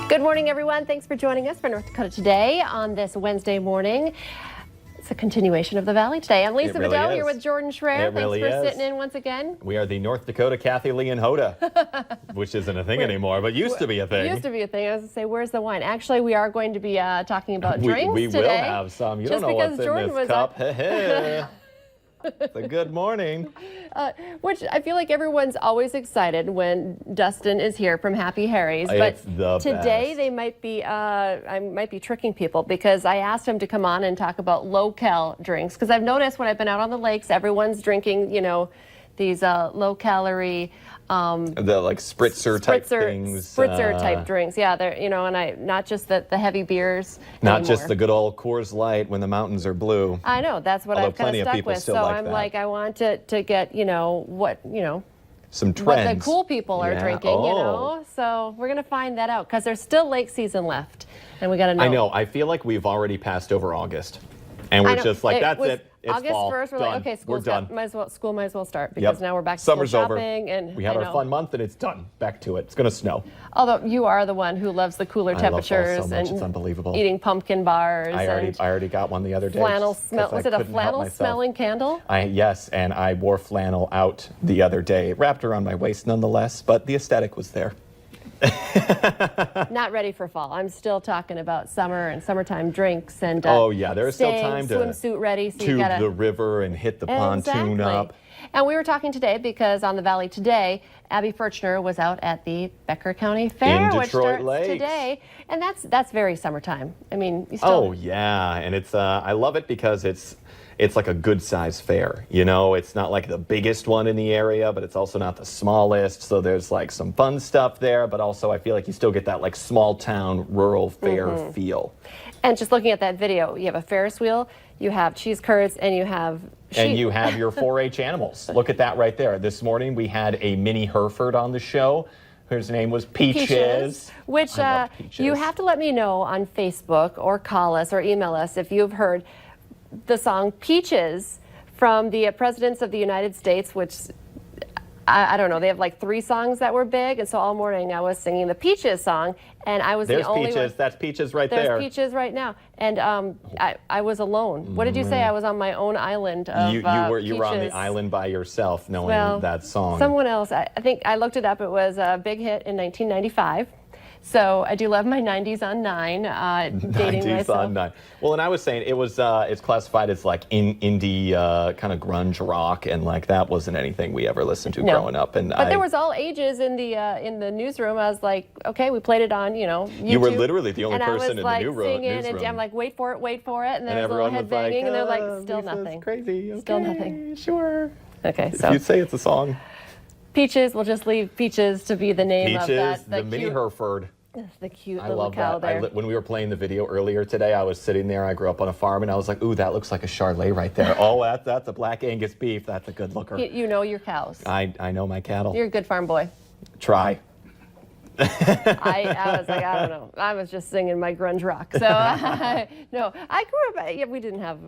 Good morning, everyone. Thanks for joining us for North Dakota Today on this Wednesday morning. It's a continuation of the Valley today. I'm Lisa Bedell here with Jordan Schreier. Thanks for sitting in once again. We are the North Dakota Kathy Lee and Hoda, which isn't a thing anymore, but used to be a thing. Used to be a thing. I was going to say, where's the wine? Actually, we are going to be talking about drinks we today. We will have some. You don't know what's in this cup. It's a good morning. Which I feel like everyone's always excited when Dustin is here from Happy Harry's. It's but the today best. they might be, I might be tricking people because I asked him to come on and talk about low-cal drinks. Because I've noticed when I've been out on the lakes, everyone's drinking, you know, these low-calorie. The like spritzer type things. Spritzer type drinks, yeah. They're, you know, and not just the heavy beers. Not anymore. just the good old Coors Light when the mountains are blue. I know, that's what I've kind of stuck with. So I'm like, I want to get, you know, some trends. What the cool people are drinking, you know. So we're gonna find that out because there's still lake season left, and we gotta know. I know. I feel like we've already passed over August, and we're just like, that's it. It's August fall. 1st, we're done. like, okay, we're done. School might as well start because now we're back to Summer's school over. shopping. And we had our fun month and it's done. Back to it. It's going to snow. Although you are the one who loves the cooler temperatures so much. and It's unbelievable. Eating pumpkin bars. I already got one the other day. Flannel smell. Was it a flannel smelling candle? Yes, and I wore flannel out the other day, wrapped around my waist nonetheless, but the aesthetic was there. Not ready for fall. I'm still talking about summer and summertime drinks and oh yeah, there's still time to swimsuit ready. So tube the river and hit the pontoon up. And we were talking today because on the Valley today, Abby Furchner was out at the Becker County Fair, which starts today, and that's very summertime. I mean, you still. Oh yeah, and it's I love it because it's like a good size fair, you know. It's not like the biggest one in the area, but it's also not the smallest. So there's like some fun stuff there, but also I feel like you still get that like small town rural fair feel. And just looking at that video, you have a Ferris wheel, you have cheese curds, and you have sheep. And you have your 4-H animals. Look at that right there. This morning we had a mini Hereford on the show. Whose name was Peaches. Which Peaches. You have to let me know on Facebook or call us or email us if you've heard the song Peaches from the Presidents of the United States, which I don't know, they have like 3 songs that were big, and so all morning I was singing the Peaches song, and I was the only one. That's Peaches right there. There's Peaches right now, and I was alone. What did you say? I was on my own island of you were on the island by yourself knowing that song. Someone else, I think I looked it up, it was a big hit in 1995. So I do love my 90s on 9, dating 90s myself. on 9. Well, and I was saying it's classified as like indie kind of grunge rock, and like that wasn't anything we ever listened to growing up. But there was all ages in the newsroom. I was like, okay, we played it on, you know, YouTube. You were literally the only person in the newsroom. And I'm like, wait for it, and there's a little head banging, and they're like, still nothing. Crazy. Okay, still nothing. Sure. Okay, so if you say it's a song. Peaches, we'll just leave Peaches to be the name of that. The mini Hereford. The cute I little love cow that. there. When we were playing the video earlier today, I was sitting there. I grew up on a farm, and I was like, ooh, that looks like a Charlet right there. Oh, that's a black Angus beef. That's a good looker. You know your cows. I know my cattle. You're a good farm boy. Try. I was like, I don't know. I was just singing my grunge rock. So, no, I grew up, we didn't have,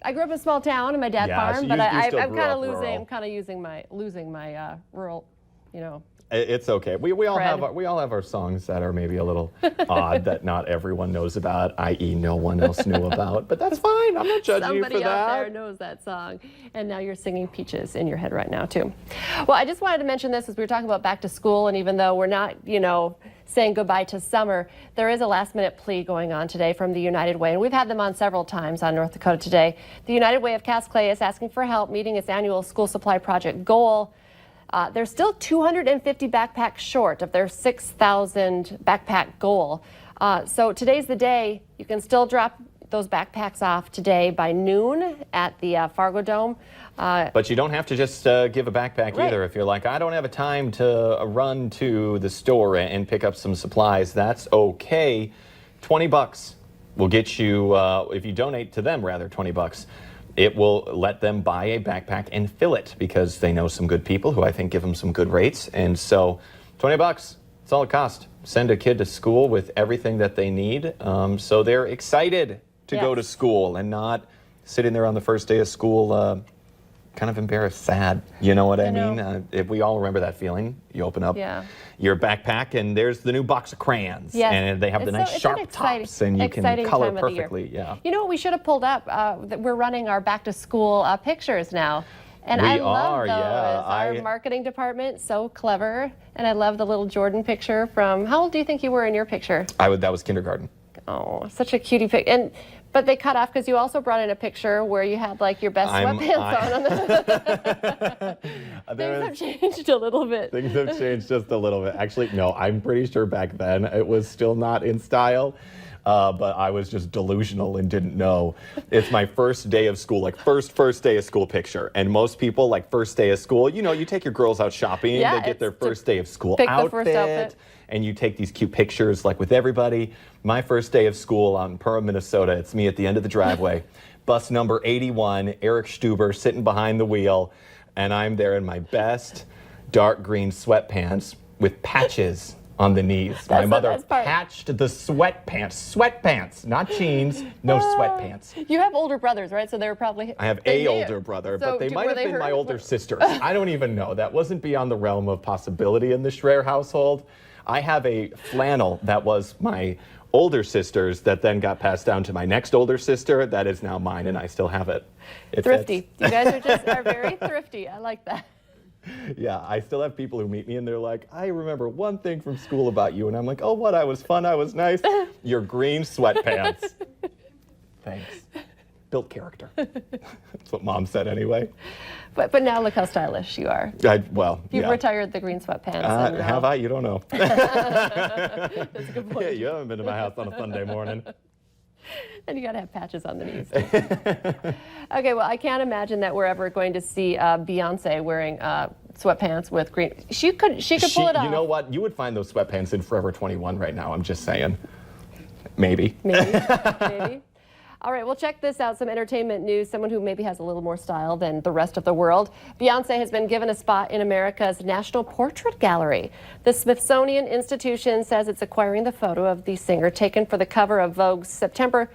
I grew up in a small town in my dad's farm, so but I'm kind of losing my rural, you know. It's okay. We all have our songs that are maybe a little odd that not everyone knows about, i.e. no one else knew about. But that's fine. I'm not judging you for that. Somebody out there knows that song. And now you're singing Peaches in your head right now, too. Well, I just wanted to mention this as we were talking about back to school. And even though we're not, you know, saying goodbye to summer, there is a last-minute plea going on today from the United Way. And we've had them on several times on North Dakota Today. The United Way of Cass Clay is asking for help meeting its annual school supply project goal. They're still 250 backpacks short of their 6,000 backpack goal. So today's the day. You can still drop those backpacks off today by noon at the Fargo Dome. But you don't have to just give a backpack either. If you're like, I don't have a time to run to the store and pick up some supplies, that's okay. $20 will get you, if you donate to them, rather, $20. It will let them buy a backpack and fill it because they know some good people who I think give them some good rates. And so $20, that's all it costs. Send a kid to school with everything that they need. So they're excited to go to school and not sitting there on the first day of school kind of embarrassed, sad. You know what I know. mean? If we all remember that feeling, you open up Yeah. your backpack and there's the new box of crayons. Yes. And they have the nice it's sharp an exciting, tops and you can exciting color time of the year. perfectly. Yeah. You know what we should have pulled up? That we're running our back to school pictures now. And We I love are, those. yeah. Our marketing department, so clever. And I love the little Jordan picture from, how old do you think you were in your picture? That was kindergarten. Oh, such a cutie pic. But they cut off because you also brought in a picture where you had like your best sweatpants on. Things have changed a little bit. Things have changed just a little bit. Actually, no, I'm pretty sure back then it was still not in style. But I was just delusional and didn't know. It's my first day of school, like first day of school picture. And most people, like first day of school, you know, you take your girls out shopping, Yeah, they get their first day of school pick the outfit, first outfit. and you take these cute pictures like with everybody. My first day of school out in Perham, Minnesota, it's me at the end of the driveway. Bus number 81, Eric Stuber sitting behind the wheel, and I'm there in my best dark green sweatpants with patches on the knees. My the mother best part. patched the sweatpants, not jeans, no sweatpants. You have older brothers, right? So they were probably. I have they a knew. older brother, So but they might were have been my hurt? older sisters. I don't even know. That wasn't beyond the realm of possibility in the Schreier household. I have a flannel that was my older sister's that then got passed down to my next older sister. That is now mine, and I still have it. It Thrifty. fits. You guys are very thrifty. I like that. Yeah, I still have people who meet me and they're like, I remember one thing from school about you. And I'm like, oh, what? I was fun. I was nice. Your green sweatpants. Thanks. Built character. That's what Mom said anyway. But now look how stylish you are. You've retired the green sweatpants. And now- Have I? You don't know. That's a good point. Yeah, you haven't been to my house on a Sunday morning. And you got to have patches on the knees. Okay, well, I can't imagine that we're ever going to see Beyonce wearing sweatpants with green. She could pull it off. You know what? You would find those sweatpants in Forever 21 right now. I'm just saying. Maybe. Maybe. All right, well, check this out. Some entertainment news. Someone who maybe has a little more style than the rest of the world. Beyonce has been given a spot in America's National Portrait Gallery. The Smithsonian Institution says it's acquiring the photo of the singer taken for the cover of Vogue's September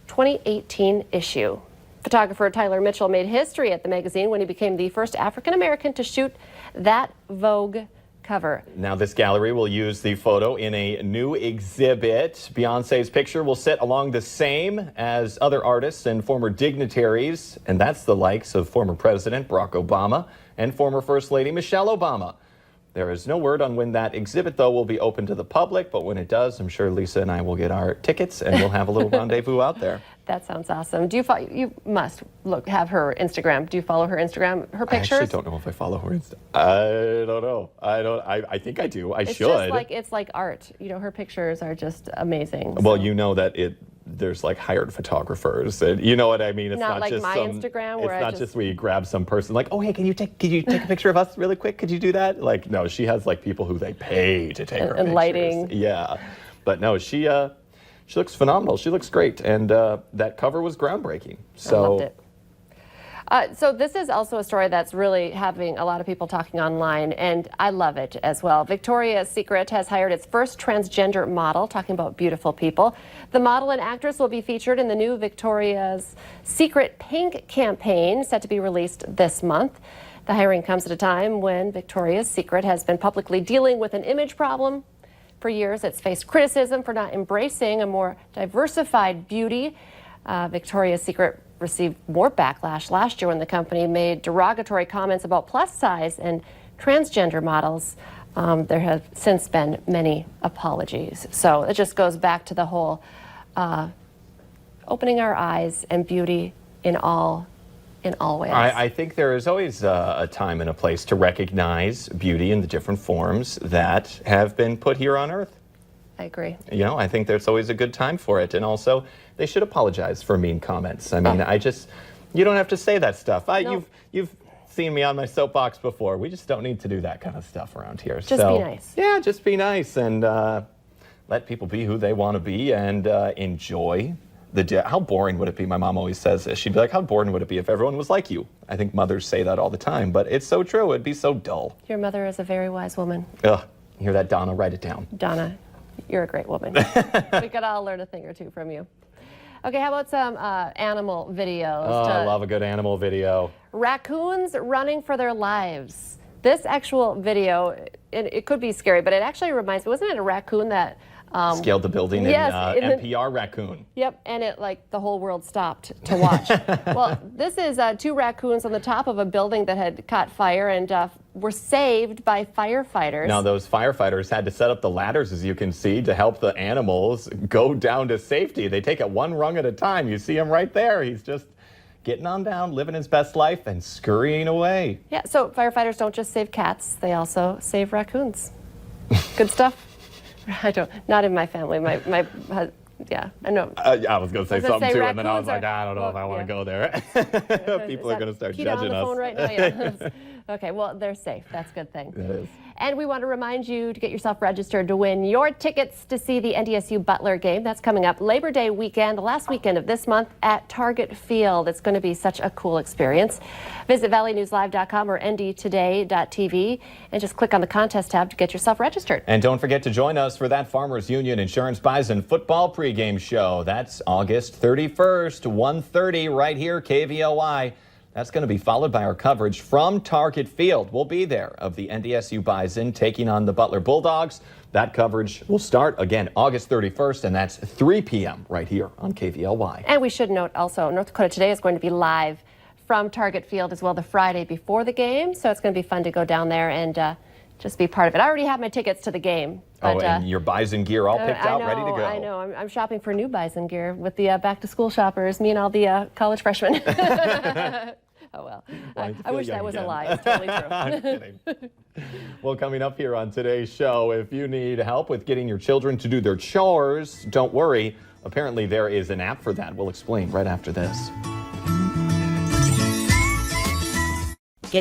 2018 issue. Photographer Tyler Mitchell made history at the magazine when he became the first African American to shoot that Vogue cover. Now this gallery will use the photo in a new exhibit. Beyonce's picture will sit along the same as other artists and former dignitaries, and that's the likes of former President Barack Obama and former First Lady Michelle Obama. There is no word on when that exhibit, though, will be open to the public, but when it does, I'm sure Lisa and I will get our tickets and we'll have a little rendezvous out there. That sounds awesome. Do you follow, you must have her Instagram. Do you follow her Instagram, her pictures? I actually don't know if I follow her Insta. I don't know. I think I do. I should. It's like art. You know, her pictures are just amazing. Well, so. you know that there's like hired photographers, and you know what I mean. It's Not like just my some, Instagram, It's where I not just- just we grab some person like, oh hey, can you take a picture of us really quick? Could you do that? Like, no, she has like people who they pay to take her And pictures. lighting. Yeah, but no, she looks phenomenal. She looks great, and that cover was groundbreaking. So. I loved it. So this is also a story that's really having a lot of people talking online, and I love it as well. Victoria's Secret has hired its first transgender model, talking about beautiful people. The model and actress will be featured in the new Victoria's Secret Pink campaign, set to be released this month. The hiring comes at a time when Victoria's Secret has been publicly dealing with an image problem. For years, it's faced criticism for not embracing a more diversified beauty. Victoria's Secret received more backlash last year when the company made derogatory comments about plus size and transgender models. There have since been many apologies. So it just goes back to the whole opening our eyes and beauty in all ways. I think there is always a time and a place to recognize beauty in the different forms that have been put here on Earth. I agree. You know, I think there's always a good time for it. And also, they should apologize for mean comments. I mean, you don't have to say that stuff. No. You've seen me on my soapbox before. We just don't need to do that kind of stuff around here. Just be nice. Yeah, just be nice and let people be who they want to be and enjoy the day. How boring would it be? My mom always says this. She'd be like, how boring would it be if everyone was like you? I think mothers say that all the time, but it's so true. It'd be so dull. Your mother is a very wise woman. Ugh, you hear that, Donna? Write it down. Donna, you're a great woman. We could all learn a thing or two from you. Okay, how about some animal videos? Oh, I love a good animal video. Raccoons running for their lives. This actual video, it could be scary, but it actually reminds me, wasn't it a raccoon that Scaled the building yes, in NPR Raccoon. Yep, and it like the whole world stopped to watch. Well, this is two raccoons on the top of a building that had caught fire and were saved by firefighters. Now, those firefighters had to set up the ladders, as you can see, to help the animals go down to safety. They take it one rung at a time. You see him right there. He's just getting on down, living his best life, and scurrying away. Yeah, so firefighters don't just save cats, they also save raccoons. Good stuff. Not in my family. Yeah, I know. I was going to say something too, and then I was like, or, I don't know if I want to go there. People are going to start Peter judging on the us. phone right now? Yeah. Okay, well, they're safe. That's a good thing. It is. And we want to remind you to get yourself registered to win your tickets to see the NDSU Butler game. That's coming up Labor Day weekend, the last weekend of this month at Target Field. It's going to be such a cool experience. Visit valleynewslive.com or ndtoday.tv and just click on the contest tab to get yourself registered. And don't forget to join us for that Farmers Union Insurance Bison football pregame show. That's August 31st, 1:30 right here, KVOI. That's going to be followed by our coverage from Target Field. We'll be there of the NDSU Bison taking on the Butler Bulldogs. That coverage will start again August 31st, and that's 3 p.m. right here on KVLY. And we should note also, North Dakota Today is going to be live from Target Field as well the Friday before the game. So it's going to be fun to go down there and just be part of it. I already have my tickets to the game. But, and your Bison gear all picked out, ready to go. I know. I'm shopping for new Bison gear with the back-to-school shoppers, me and all the college freshmen. Oh, well. I wish that was a lie. It's totally true. I'm kidding. Well, coming up here on today's show, if you need help with getting your children to do their chores, don't worry. Apparently, there is an app for that. We'll explain right after this.